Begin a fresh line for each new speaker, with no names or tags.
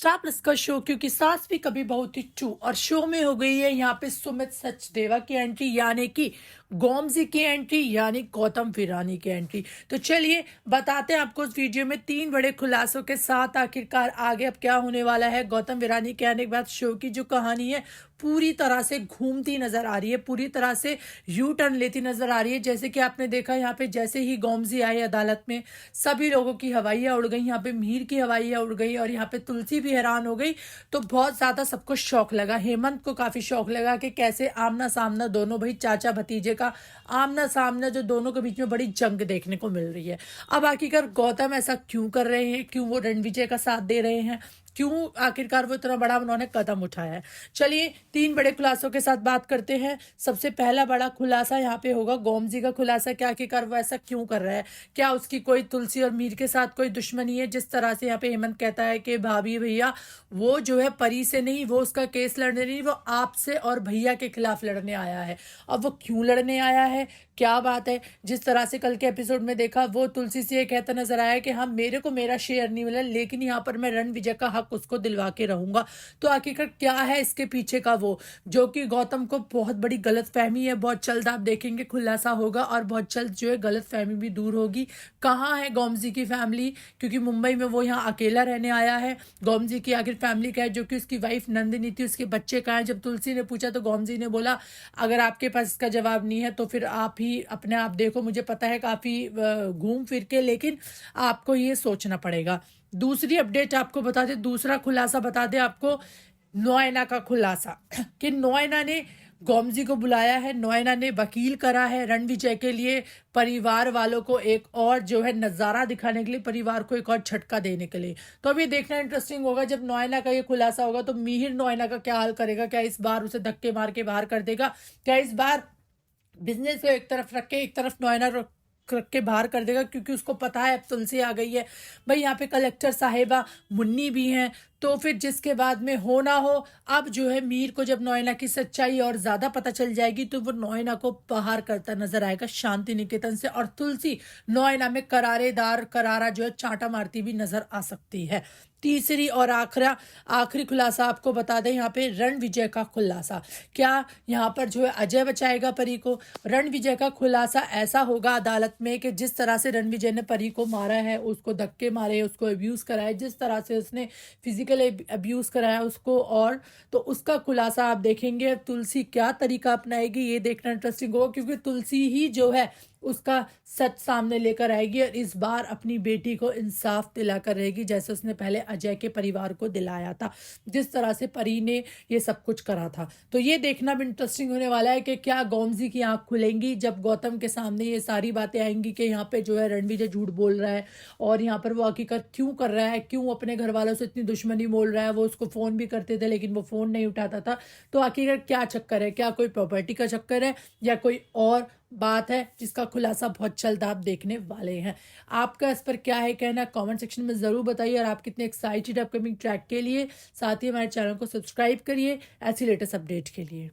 Star plus का show क्योंकि सास भी कभी बहू थी टू और शो में हो गई है यहाँ पे सुमित सचदेवा की एंट्री यानी कि गोमजी की एंट्री यानी गौतम वीरानी की एंट्री। तो चलिए बताते हैं आपको इस वीडियो में तीन बड़े खुलासों के साथ आखिरकार आगे अब क्या होने वाला है। गौतम वीरानी के आने के बाद शो की जो कहानी है पूरी तरह से घूमती नजर आ रही है, पूरी तरह से यू टर्न लेती नजर आ रही है। जैसे कि आपने देखा यहाँ पे जैसे ही गोमजी आई अदालत में सभी लोगों की हवाइयाँ उड़ गई, यहाँ पे मीर की हवाइयाँ उड़ गई और यहाँ पे तुलसी भी हैरान हो गई। तो बहुत ज्यादा सबको शौक लगा, हेमंत को काफी शौक लगा कि कैसे आमना सामना दोनों भाई चाचा भतीजे का आमना सामना जो दोनों के बीच में बड़ी जंग देखने को मिल रही है। अब आखिरकार गौतम ऐसा क्यों कर रहे हैं, क्यों वो रणविजय का साथ दे रहे हैं, क्यों आखिरकार वो इतना बड़ा उन्होंने कदम उठाया है। चलिए तीन बड़े खुलासों के साथ बात करते हैं। सबसे पहला बड़ा खुलासा यहाँ पे होगा गोमजी का खुलासा कि आखिरकार वो ऐसा क्यों कर रहा है। क्या उसकी कोई तुलसी और मीर के साथ कोई दुश्मनी है। जिस तरह से यहाँ पे हेमंत कहता है कि भाभी भैया वो जो है परी से नहीं, वो उसका केस लड़ने नहीं, वो आपसे और भैया के खिलाफ लड़ने आया है। अब वो क्यों लड़ने आया है, क्या बात है। जिस तरह से कल के एपिसोड में देखा वो तुलसी से ये कहता नजर आया कि हाँ मेरे को मेरा शेयर नहीं मिला लेकिन यहाँ पर मैं रणविजय का हक उसको दिलवा के रहूंगा। तो आखिरकार क्या है इसके पीछे का वो जो कि गौतम को बहुत बड़ी गलत फहमी है। बहुत जल्द आप देखेंगे खुलासा होगा और बहुत जल्द जो है गलत फहमी भी दूर होगी। कहाँ है गोमजी की फैमिली, क्योंकि मुंबई में वो यहाँ अकेला रहने आया है। गोमजी की आखिर फैमिली का है, जो कि उसकी वाइफ नंदिनी थी, उसके बच्चे कहाँ हैं। जब तुलसी ने पूछा तो गोमजी ने बोला अगर आपके पास इसका जवाब नहीं है तो फिर आप ही अपने आप देखो, मुझे पता है काफी घूम फिर के, लेकिन आपको ये सोचना पड़ेगा। दूसरी अपडेट आपको बता दे, दूसरा खुलासा बता दे आपको नोएना का खुलासा कि नोएना ने गोमजी को बुलाया है, नोएना ने वकील करा है रणविजय के लिए, परिवार वालों को एक और जो है नज़ारा दिखाने के लिए, परिवार को एक और झटका देने के लिए। तो अभी देखना इंटरेस्टिंग होगा जब नोएना का ये खुलासा होगा तो मिहिर नोएना का क्या हाल करेगा। क्या इस बार उसे धक्के मार के बाहर कर देगा, क्या इस बार बिजनेस को एक तरफ रख के एक तरफ नोएना रख के बाहर कर देगा, क्योंकि उसको पता है अब तुलसी आ गई है भाई, यहाँ पे कलेक्टर साहिबा मुन्नी भी हैं। तो फिर जिसके बाद में हो ना हो, अब जो है मीर को जब नोएना की सच्चाई और ज्यादा पता चल जाएगी तो वो नोएना को बाहर करता नजर आएगा शांति निकेतन से, और तुलसी नोएना में करारा जो है चांटा मारती भी नजर आ सकती है। तीसरी और आखिरी खुलासा आपको बता दें यहाँ पे रणविजय का खुलासा। क्या यहाँ पर जो है अजय बचाएगा परी को। रणविजय का खुलासा ऐसा होगा अदालत में कि जिस तरह से रणविजय ने परी को मारा है, उसको धक्के मारे, उसको अब्यूज कराया, जिस तरह से उसने फिजिकल अब्यूज कराया उसको, और तो उसका खुलासा आप देखेंगे। अब तुलसी क्या तरीका अपनाएगी ये देखना इंटरेस्टिंग होगा, क्योंकि तुलसी ही जो है उसका सच सामने लेकर आएगी और इस बार अपनी बेटी को इंसाफ दिलाकर रहेगी, जैसे उसने पहले अजय के परिवार को दिलाया था, जिस तरह से परी ने ये सब कुछ करा था। तो ये देखना भी इंटरेस्टिंग होने वाला है कि क्या गोमजी की आंख खुलेंगी जब गौतम के सामने ये सारी बातें आएंगी कि यहाँ पे जो है रणविजय झूठ बोल रहा है और यहाँ पर वो हकीकत क्यों कर रहा है, क्यों अपने घर वालों से इतनी दुश्मनी बोल रहा है। वो उसको फोन भी करते थे लेकिन वो फोन नहीं उठाता था। तो आखिर क्या चक्कर है, क्या कोई प्रॉपर्टी का चक्कर है या कोई और बात है, जिसका खुलासा बहुत जल्द आप देखने वाले हैं। आपका इस पर क्या है कहना, कमेंट सेक्शन में जरूर बताइए। और आप कितने एक्साइटेड अपकमिंग ट्रैक के लिए, साथ ही हमारे चैनल को सब्सक्राइब करिए ऐसी लेटेस्ट अपडेट के लिए।